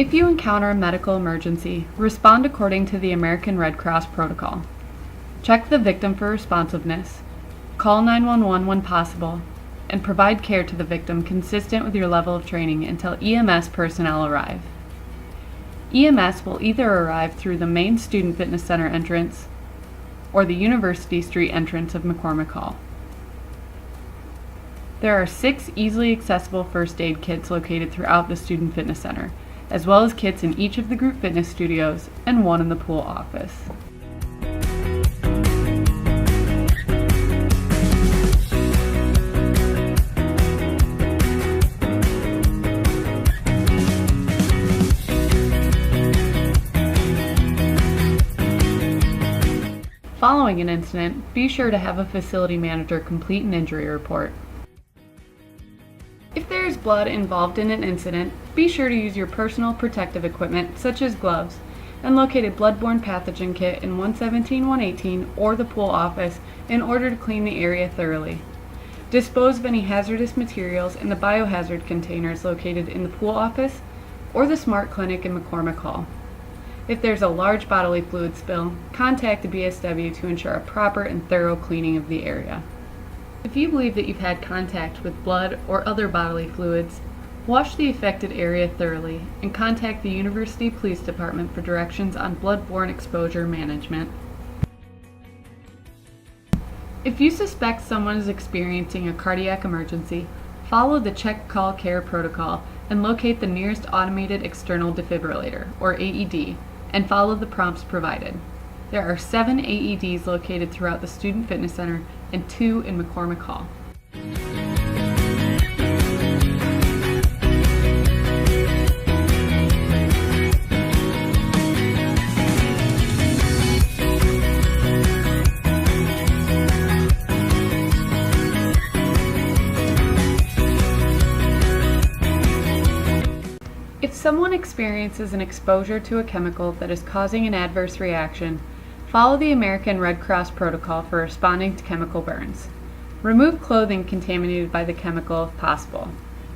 If you encounter a medical emergency, respond according to the American Red Cross protocol. Check the victim for responsiveness, call 911 when possible, and provide care to the victim consistent with your level of training until EMS personnel arrive. EMS will either arrive through the main Student Fitness Center entrance or the University Street entrance of McCormick Hall. There are 6 easily accessible first aid kits located throughout the Student Fitness Center, as well as kits in each of the group fitness studios and 1 in the pool office. Following an incident, be sure to have a facility manager complete an injury report. If there is blood involved in an incident, be sure to use your personal protective equipment such as gloves and locate a bloodborne pathogen kit in 117-118 or the pool office in order to clean the area thoroughly. Dispose of any hazardous materials in the biohazard containers located in the pool office or the Smart Clinic in McCormick Hall. If there's a large bodily fluid spill, contact the BSW to ensure a proper and thorough cleaning of the area. If you believe that you've had contact with blood or other bodily fluids, wash the affected area thoroughly and contact the University Police Department for directions on bloodborne exposure management. If you suspect someone is experiencing a cardiac emergency, follow the Check Call Care protocol and locate the nearest automated external defibrillator, or AED, and follow the prompts provided. There are 7 AEDs located throughout the Student Fitness Center and 2 in McCormick Hall. If someone experiences an exposure to a chemical that is causing an adverse reaction, follow the American Red Cross protocol for responding to chemical burns. Remove clothing contaminated by the chemical if possible.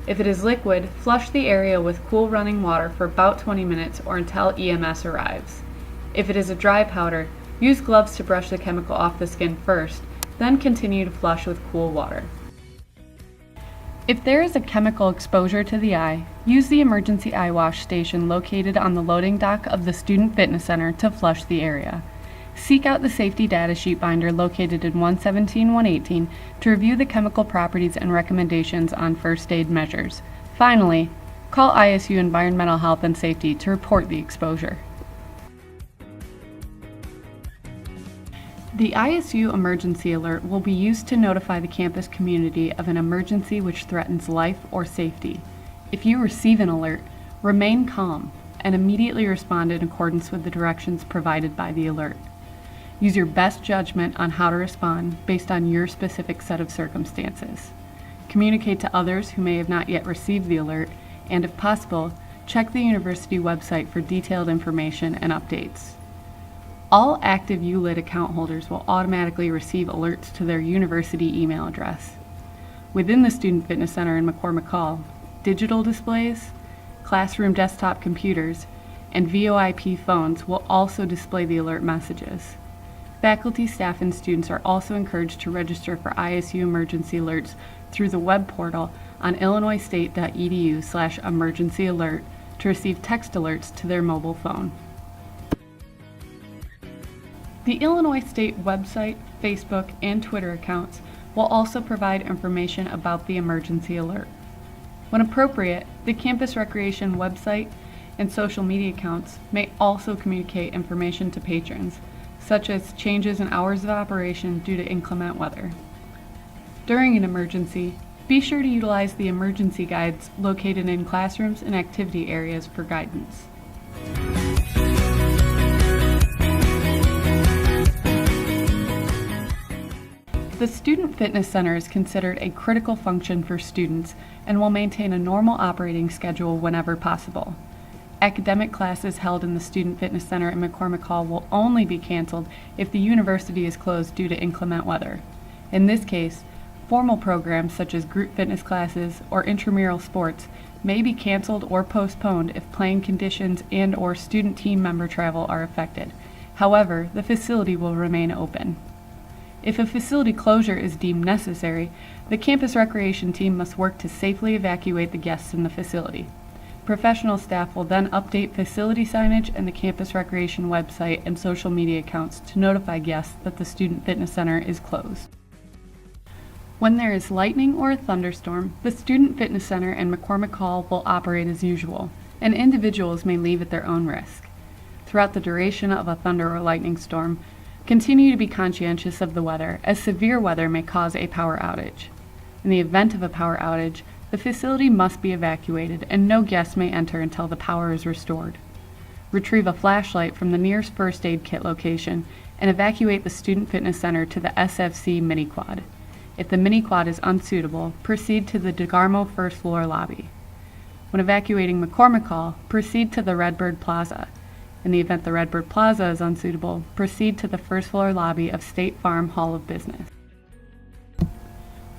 If it is liquid, flush the area with cool running water for about 20 minutes or until EMS arrives. If it is a dry powder, use gloves to brush the chemical off the skin first, then continue to flush with cool water. If there is a chemical exposure to the eye, use the emergency eye wash station located on the loading dock of the Student Fitness Center to flush the area. Seek out the safety data sheet binder located in 117-118 to review the chemical properties and recommendations on first aid measures. Finally, call ISU Environmental Health and Safety to report the exposure. The ISU emergency alert will be used to notify the campus community of an emergency which threatens life or safety. If you receive an alert, remain calm and immediately respond in accordance with the directions provided by the alert. Use your best judgment on how to respond based on your specific set of circumstances. Communicate to others who may have not yet received the alert, and if possible, check the university website for detailed information and updates. All active ULIT account holders will automatically receive alerts to their university email address. Within the Student Fitness Center in McCormick Hall, digital displays, classroom desktop computers, and VoIP phones will also display the alert messages. Faculty, staff, and students are also encouraged to register for ISU emergency alerts through the web portal on illinoisstate.edu/emergency alert to receive text alerts to their mobile phone. The Illinois State website, Facebook, and Twitter accounts will also provide information about the emergency alert. When appropriate, the campus recreation website and social media accounts may also communicate information to patrons, such as changes in hours of operation due to inclement weather. During an emergency, be sure to utilize the emergency guides located in classrooms and activity areas for guidance. The Student Fitness Center is considered a critical function for students and will maintain a normal operating schedule whenever possible. Academic classes held in the Student Fitness Center in McCormick Hall will only be canceled if the university is closed due to inclement weather. In this case, formal programs such as group fitness classes or intramural sports may be canceled or postponed if plane conditions and/or student team member travel are affected. However, the facility will remain open. If a facility closure is deemed necessary, the campus recreation team must work to safely evacuate the guests in the facility. Professional staff will then update facility signage and the campus recreation website and social media accounts to notify guests that the Student Fitness Center is closed. When there is lightning or a thunderstorm, the Student Fitness Center and McCormick Hall will operate as usual, and individuals may leave at their own risk. Throughout the duration of a thunder or lightning storm, continue to be conscientious of the weather, as severe weather may cause a power outage. In the event of a power outage, the facility must be evacuated and no guests may enter until the power is restored. Retrieve a flashlight from the nearest first aid kit location and evacuate the Student Fitness Center to the SFC mini quad. If the mini quad is unsuitable, proceed to the DeGarmo first floor lobby. When evacuating McCormick Hall, proceed to the Redbird Plaza. In the event the Redbird Plaza is unsuitable, proceed to the first floor lobby of State Farm Hall of Business.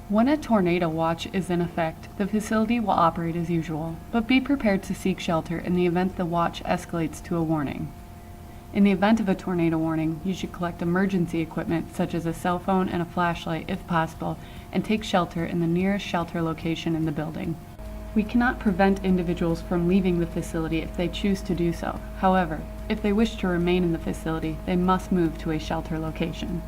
When a tornado watch is in effect, the facility will operate as usual, but be prepared to seek shelter in the event the watch escalates to a warning. In the event of a tornado warning, you should collect emergency equipment such as a cell phone and a flashlight if possible, and take shelter in the nearest shelter location in the building. We cannot prevent individuals from leaving the facility if they choose to do so. However, if they wish to remain in the facility, they must move to a shelter location.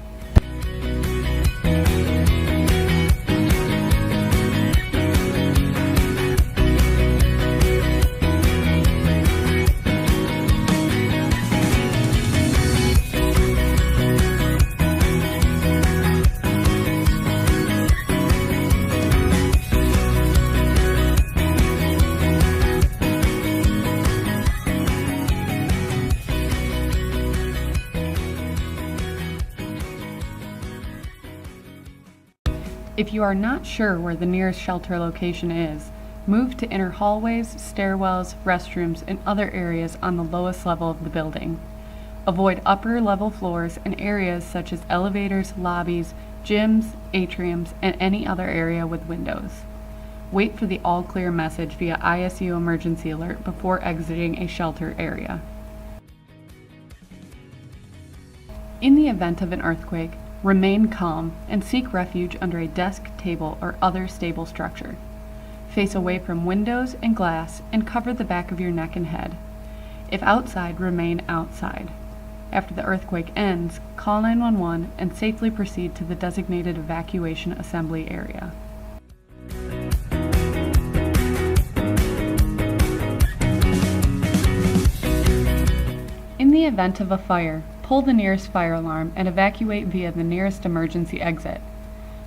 If you are not sure where the nearest shelter location is, move to inner hallways, stairwells, restrooms, and other areas on the lowest level of the building. Avoid upper level floors and areas such as elevators, lobbies, gyms, atriums, and any other area with windows. Wait for the all clear message via ISU emergency alert before exiting a shelter area. In the event of an earthquake, remain calm and seek refuge under a desk, table, or other stable structure. Face away from windows and glass and cover the back of your neck and head. If outside, remain outside. After the earthquake ends, call 911 and safely proceed to the designated evacuation assembly area. In the event of a fire, pull the nearest fire alarm and evacuate via the nearest emergency exit.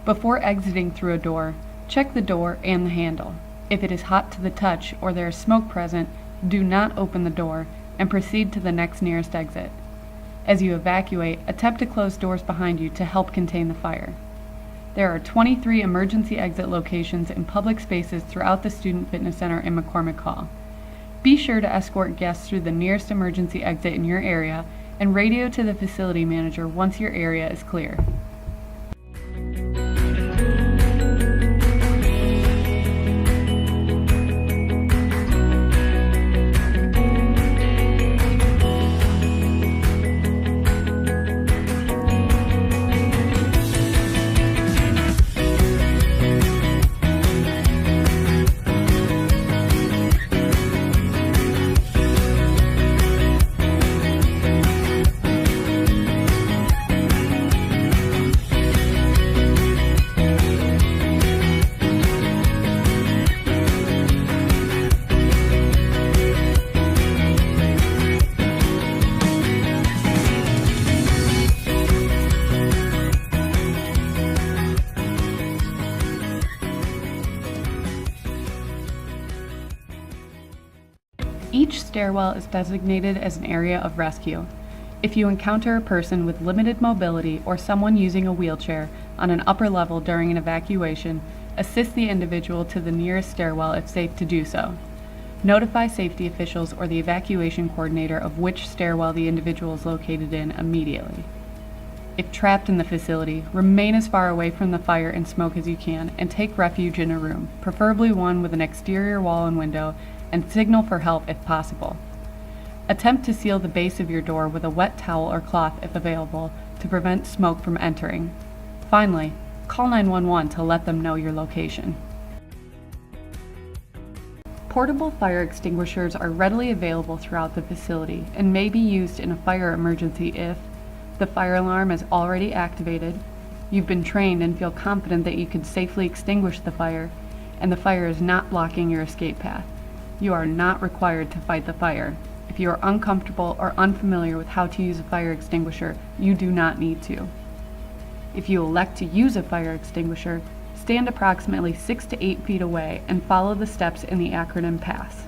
Before exiting through a door, check the door and the handle. If it is hot to the touch or there is smoke present, do not open the door and proceed to the next nearest exit. As you evacuate, attempt to close doors behind you to help contain the fire. There are 23 emergency exit locations in public spaces throughout the Student Fitness Center in McCormick Hall. Be sure to escort guests through the nearest emergency exit in your area and radio to the facility manager once your area is clear. Each stairwell is designated as an area of rescue. If you encounter a person with limited mobility or someone using a wheelchair on an upper level during an evacuation, assist the individual to the nearest stairwell if safe to do so. Notify safety officials or the evacuation coordinator of which stairwell the individual is located in immediately. If trapped in the facility, remain as far away from the fire and smoke as you can and take refuge in a room, preferably one with an exterior wall and window, and signal for help if possible. Attempt to seal the base of your door with a wet towel or cloth if available to prevent smoke from entering. Finally, call 911 to let them know your location. Portable fire extinguishers are readily available throughout the facility and may be used in a fire emergency if the fire alarm is already activated, you've been trained and feel confident that you can safely extinguish the fire, and the fire is not blocking your escape path. You are not required to fight the fire. If you are uncomfortable or unfamiliar with how to use a fire extinguisher, you do not need to. If you elect to use a fire extinguisher, stand approximately 6 to 8 feet away and follow the steps in the acronym PASS.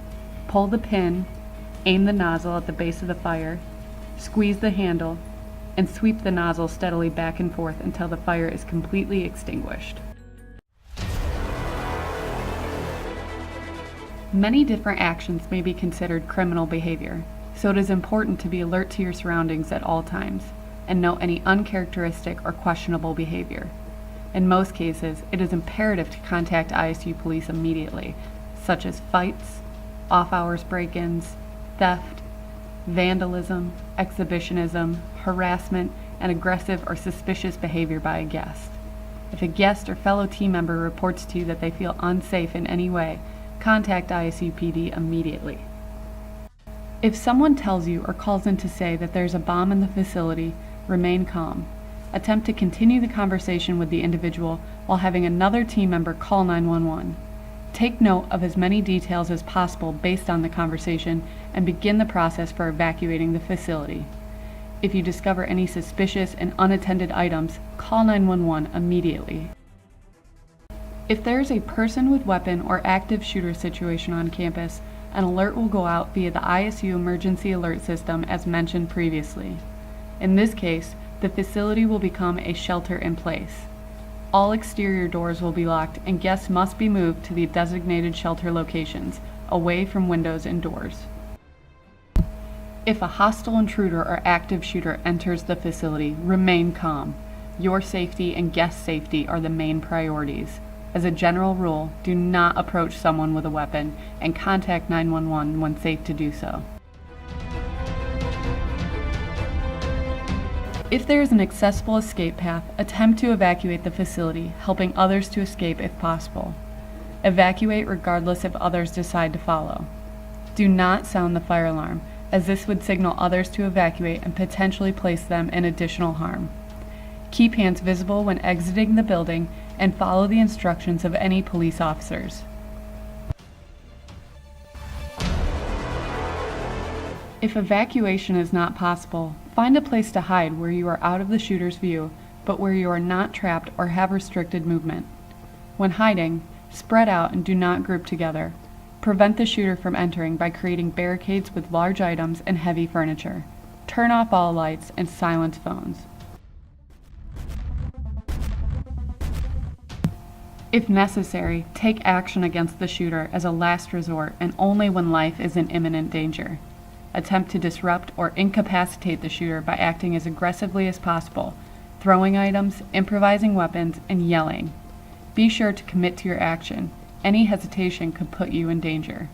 Pull the pin, aim the nozzle at the base of the fire, squeeze the handle, and sweep the nozzle steadily back and forth until the fire is completely extinguished. Many different actions may be considered criminal behavior, so it is important to be alert to your surroundings at all times and note any uncharacteristic or questionable behavior. In most cases, it is imperative to contact ISU police immediately, such as fights, off-hours break-ins, theft, vandalism, exhibitionism, harassment, and aggressive or suspicious behavior by a guest. If a guest or fellow team member reports to you that they feel unsafe in any way, contact ISU PD immediately. If someone tells you or calls in to say that there's a bomb in the facility, remain calm. Attempt to continue the conversation with the individual while having another team member call 911. Take note of as many details as possible based on the conversation and begin the process for evacuating the facility. If you discover any suspicious and unattended items, call 911 immediately. If there is a person with weapon or active shooter situation on campus, an alert will go out via the ISU emergency alert system as mentioned previously. In this case, the facility will become a shelter in place. All exterior doors will be locked and guests must be moved to the designated shelter locations, away from windows and doors. If a hostile intruder or active shooter enters the facility, remain calm. Your safety and guest safety are the main priorities. As a general rule, do not approach someone with a weapon and contact 911 when safe to do so. If there is an accessible escape path, attempt to evacuate the facility, helping others to escape if possible. Evacuate regardless if others decide to follow. Do not sound the fire alarm, as this would signal others to evacuate and potentially place them in additional harm. Keep hands visible when exiting the building and follow the instructions of any police officers. If evacuation is not possible, find a place to hide where you are out of the shooter's view, but where you are not trapped or have restricted movement. When hiding, spread out and do not group together. Prevent the shooter from entering by creating barricades with large items and heavy furniture. Turn off all lights and silence phones. If necessary, take action against the shooter as a last resort and only when life is in imminent danger. Attempt to disrupt or incapacitate the shooter by acting as aggressively as possible, throwing items, improvising weapons, and yelling. Be sure to commit to your action. Any hesitation could put you in danger.